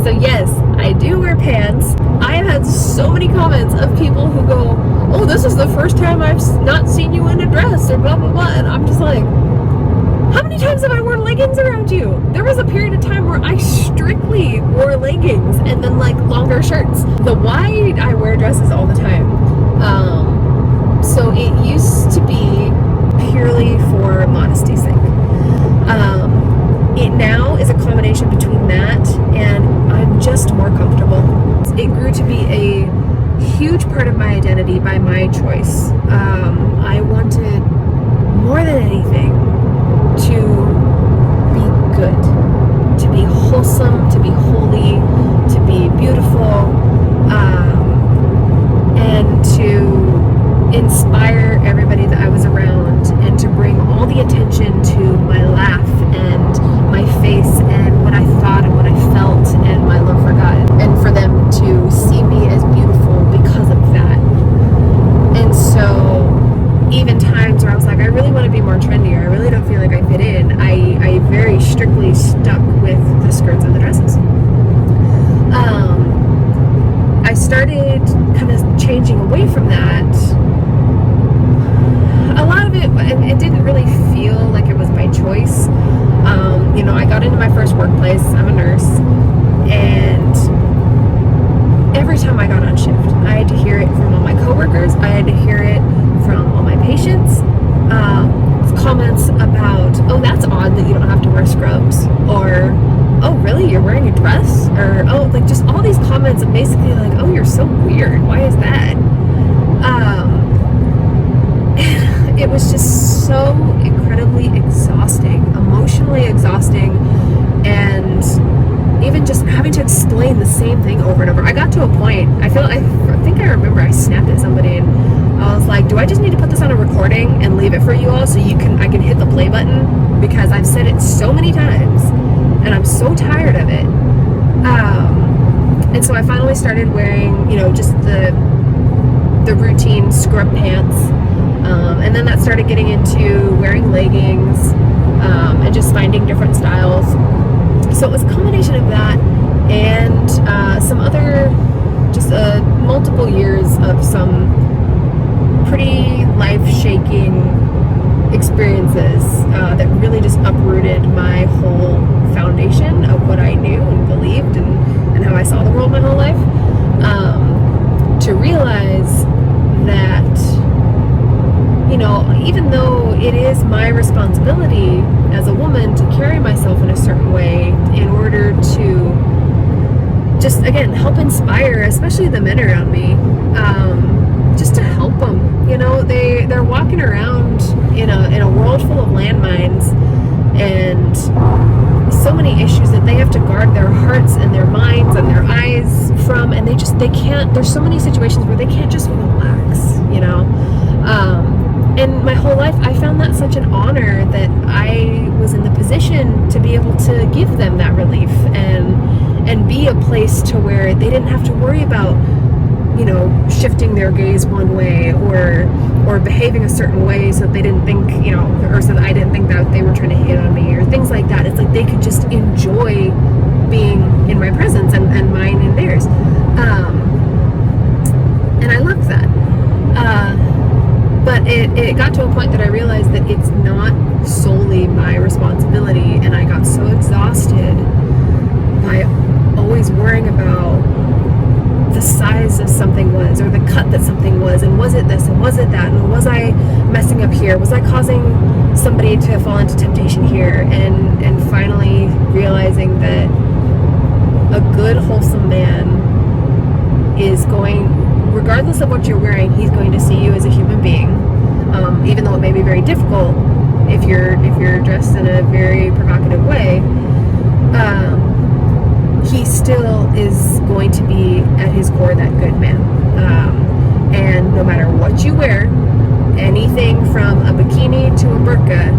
So yes, I do wear pants. I have had so many comments of people who go, oh, this is the first time I've not seen you in a dress or blah, blah, blah. And I'm just like, how many times have I worn leggings around you? There was a period of time where I strictly wore leggings and then like longer shirts. The why I wear dresses all the time. So it used to be purely for modesty's sake. It now is a combination between that and I'm just more comfortable. It grew to be a huge part of my identity by my choice. I wanted more than anything to be good, to be wholesome, to be holy, to be beautiful, and to inspire everybody that I was around and to bring all the attention to my laugh and my face and what I thought and what I felt and my love for God, and for them to see me as beautiful because of that. And so even times where I was like, I really want to be more trendy, or I really don't feel like I fit in, I very strictly stuck with the skirts and the dresses. I started kind of changing away from that. A lot of it didn't really feel like it was my choice. I got into my first workplace. I'm a nurse, and every time I got on shift, I had to hear it from all my coworkers. I had to hear it from all my patients. Comments about, oh, that's odd that you don't have to wear scrubs, or oh, really, you're wearing a dress, or oh, like just all these comments of basically like, oh, you're so weird. Why is that? It was just so incredibly exhausting, emotionally exhausting, and even just having to explain the same thing over and over. I got to a point, I think I remember I snapped at somebody and I was like, do I just need to put this on a recording and leave it for you all so I can hit the play button? Because I've said it so many times and I'm so tired of it. And so I finally started wearing, just the routine scrub pants. And then that started getting into wearing leggings and just finding different styles. So it was a combination of that and some other, just multiple years of some pretty life-shaking experiences that really just uprooted my whole foundation of what I knew and believed and how I saw the world my whole life. To realize that, even though it is my responsibility as a woman to carry myself in a certain way in order to just, again, help inspire, especially the men around me, just to help them. They're walking around in a world full of landmines and so many issues that they have to guard their hearts and their minds and their eyes from, and they can't, there's so many situations where they can't just relax, and my whole life I found that such an honor that I was in the position to be able to give them that relief and be a place to where they didn't have to worry about shifting their gaze one way or behaving a certain way so that they didn't think, or so that I didn't think that they were trying to hit on me or things like that. It's like they could just enjoy being in my presence and mine and theirs. And I loved that. But it got to a point that I realized that it's not solely my responsibility, and I got so exhausted by always worrying about the size of something was, or the cut that something was, and was it this and was it that, and was I messing up here, was I causing somebody to fall into temptation here, and finally realizing that a good wholesome man is going, regardless of what you're wearing, he's going to see you as a human being, even though it may be very difficult if you're dressed in a very provocative way. He still is going to be at his core that good man. And no matter what you wear, anything from a bikini to a burqa,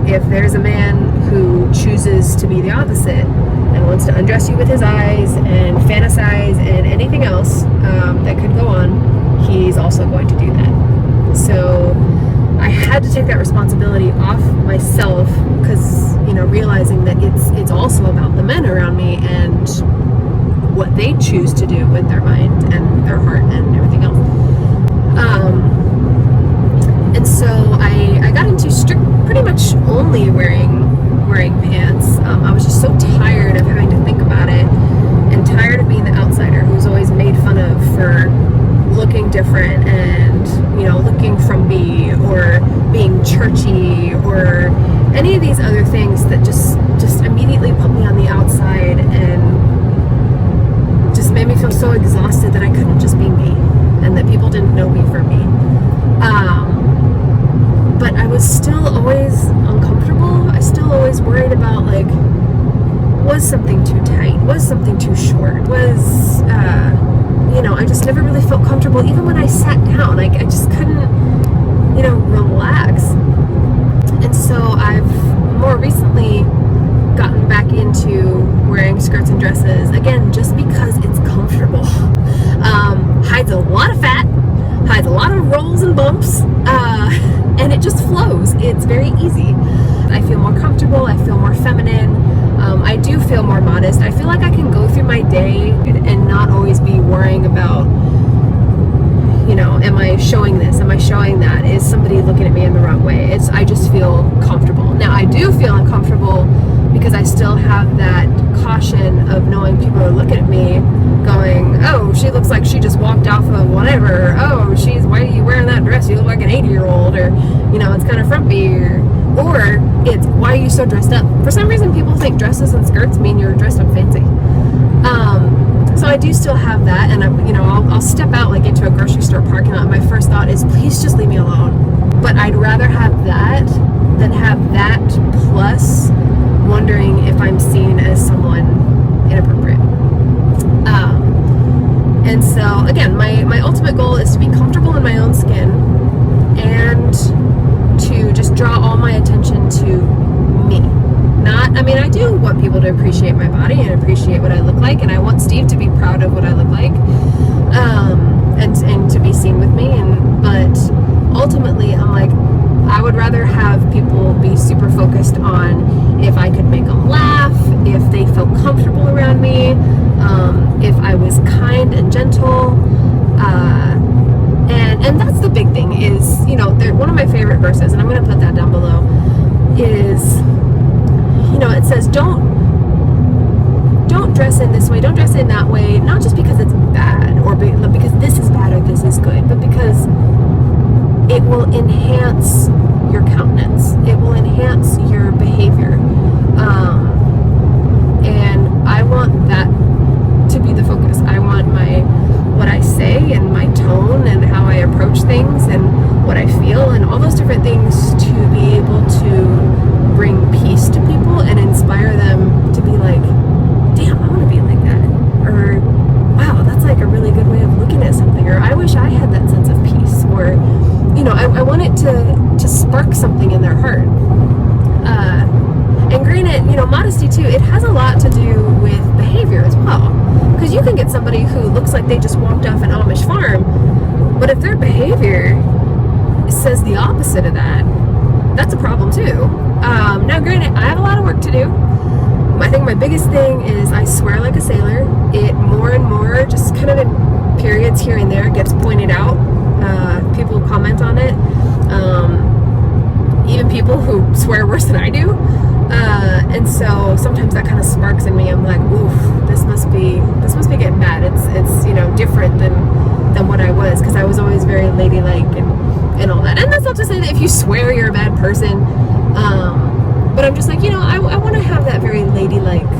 if there's a man who chooses to be the opposite and wants to undress you with his eyes and fantasize and anything else that could go on, he's also going to do that. So I had to take that responsibility off myself because, realizing that it's also about the men around me and just so tired of having to think about it, and tired of being the outsider who's always made fun of for looking different and, you know, looking frumpy or being churchy or any of these other things that just immediately put me on the outside and just made me feel so exhausted that I couldn't just be me and that people didn't know me for me. But I was still always uncomfortable. I still always worried about, like, was something too tight? Was something too short? Was, you know, I just never really felt comfortable. Even when I sat down, like, I just couldn't, you know, relax. And so I've more recently gotten back into wearing skirts and dresses, again, just because it's comfortable. Hides a lot of fat, hides a lot of rolls and bumps, and it just flows. It's very easy. I feel more comfortable. I feel more feminine. I do feel more modest. I feel like I can go through my day and not always be worrying about, you know, am I showing this? Am I showing that? Is somebody looking at me in the wrong way? I just feel comfortable. Now, I do feel uncomfortable because I still have that caution of knowing people are looking at me going, oh, she looks like she just walked off of whatever. Oh, why are you wearing that dress? You look like an 80-year-old, or, you know, it's kind of frumpy, or it's, why are you so dressed up? For some reason, people think dresses and skirts mean you're dressed up fancy. So I do still have that, and I'll step out like into a grocery store parking lot, and my first thought is, please just leave me alone. But I'd rather have that than have that plus wondering if I'm seen as someone inappropriate. And so again, my ultimate goal is to be comfortable in my own skin and to just draw all my attention to me. I do want people to appreciate my body and appreciate what I look like, and I want Steve to be proud of what I look like, and to be seen with me. But ultimately, I'm like, I would rather have people be super focused on if I could make them laugh, if they felt comfortable around me, if I was kind and gentle, and that's the big thing. Is, you know, one of my favorite verses, and I'm going to put that down below, is, you know, it says, don't dress in this way, don't dress in that way, not just because it's bad or because this is bad or this is good, but because it will enhance your countenance, it will enhance your behavior, and I want that to be the focus. I want what I say and my tone and how I approach things and what I feel and all those different things to be able to bring peace to people and inspire them to be like, damn, I want to be like that, or wow, that's like a really good way of looking at something, or I wish I had that sense of peace, or, you know, I want it to spark something in their heart. And granted, you know, modesty too, it has a lot to do with behavior as well, because you can get somebody who looks like they just walked off an Amish farm, but if their behavior says the opposite of that, that's a problem too. Now granted, I have a lot of work to do. I think my biggest thing is I swear like a sailor. It more and more, just kind of in periods here and there, gets pointed out. People comment on it. Even people who swear worse than I do. And so sometimes that kind of sparks in me. I'm like, oof, this must be getting bad. It's you know, different than what I was, because I was always very ladylike and all that. And that's not to say that if you swear you're a bad person. But I'm just like, you know, I want to have that very ladylike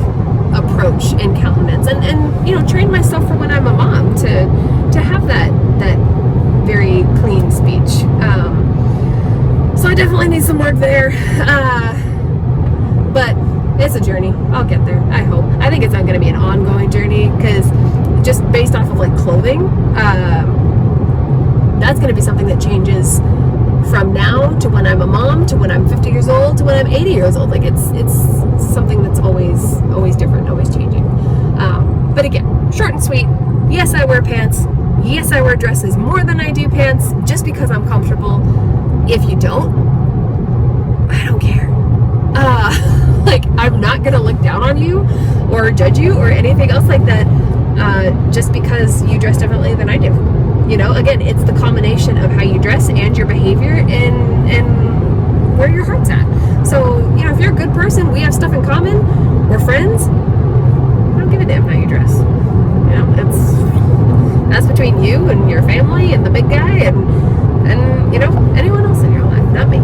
approach and countenance, and you know, train myself for when I'm a mom to have that very clean speech. So I definitely need some work there. But it's a journey. I'll get there, I hope. I think it's not going to be an ongoing journey, because just based off of like clothing, that's going to be something that changes from now to when I'm a mom, to when I'm 50 years old, to when I'm 80 years old. Like it's something that's always different, always changing. But again, short and sweet. Yes, I wear pants. Yes, I wear dresses more than I do pants, just because I'm comfortable. If you don't, I don't care. Like, I'm not gonna look down on you or judge you or anything else like that, just because you dress differently than I do. You know, again, it's the combination of how you dress and your behavior and where your heart's at. So, you know, if you're a good person, we have stuff in common. We're friends. I don't give a damn how you dress. You know, that's between you and your family and the big guy and you know, anyone else in your life, not me.